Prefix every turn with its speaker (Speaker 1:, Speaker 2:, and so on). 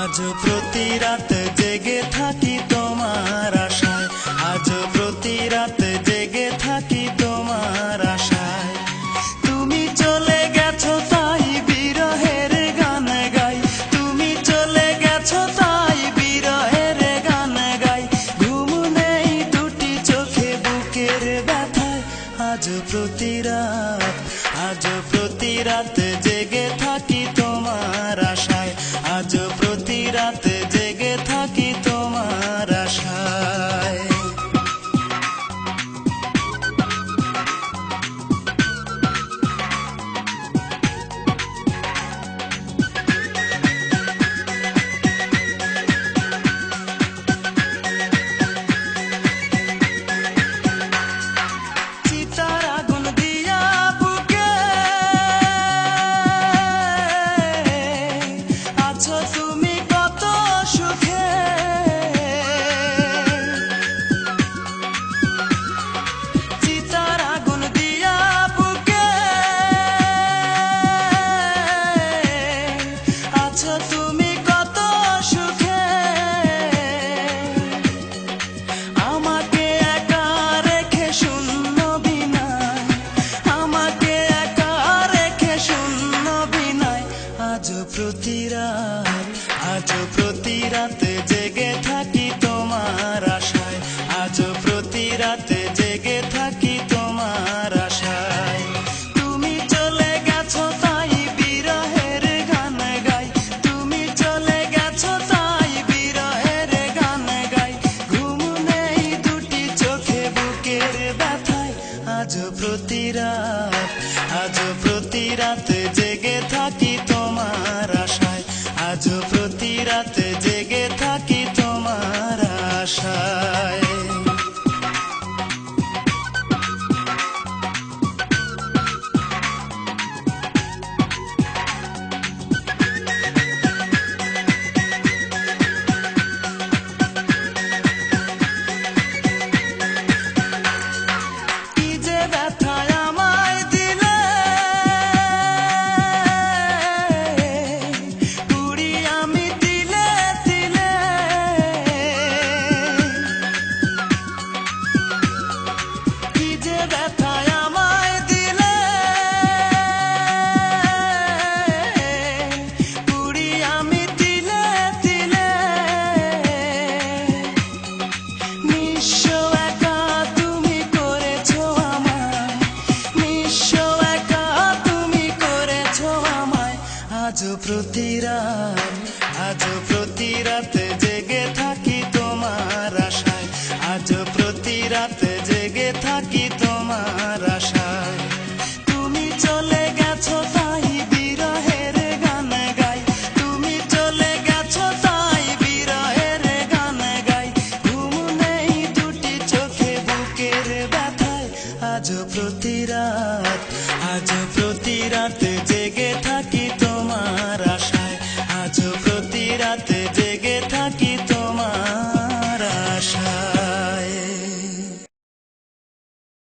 Speaker 1: আজ প্রতি রাত জেগে থাকি তোমার আশায়, আজ প্রতি রাত জেগে থাকি তোমার আশায়। তুমি চলে গেছো তাই বিরহের গান গাই, তুমি চলে গেছো তাই বিরহের গান গাই। ঘুম নেই দুটি চোখে বুকের ব্যথায়, আজ প্রতি রাত, আজ প্রতি রাত জেগে থাকি তোমার আশায়, আজ প্রতি রাত জেগে থাকি তোমার আশায়। চিতার আগুন দিয়া বুকে আছো তুমি কত সুখে, চিতার আগুন দিয়া বুকে আছো তুমি কত সুখে। আমাকে একা রেখে শূন্য বিনায়, আমাকে একা রেখে শূন্য বিনায়। আজ প্রতি রাত, আজ প্রতি রাত জেগে থাকি তোমার আশায়, আজ প্রতি রাত জেগে থাকি তোমার আশায়। তুমি চলে গেছো তাই বিরহের গান গাই, তুমি চলে গেছো তাই বিরহের গান গাই। ঘুম নেই দুটি চোখে বুকের ব্যথায়, আজ প্রতি রাত, আজ প্রতি রাত জেগে থাকি তোমার আশায়, আজ প্রতি রাত জেগে থাকি তোমার আশায়। কি যে ব্যথায় আমায় দিলে, পুরি আমি তিলে তিলে। কি যে ব্যথায় আমায় দিলে, পুরি আমি তিলে তিলে। নিঃস্ব একা তুমি করেছো আমায়, নিঃস্ব একা তুমি করেছো আমায়। আজ প্রতি রাত, আজ প্রতি রাত জেগে থাকি তোমার আশায়, আজ প্রতি রাত জেগে থাকি তোমার আশায়। তুমি চলে গেছো তাই বিরহের গান গাই, তুমি চলে গেছো তাই বিরহের গান গাই। ঘুম নেই দুটি চোখে বুকের ব্যথায়, আজ প্রতি রাত, আজ প্রতি রাত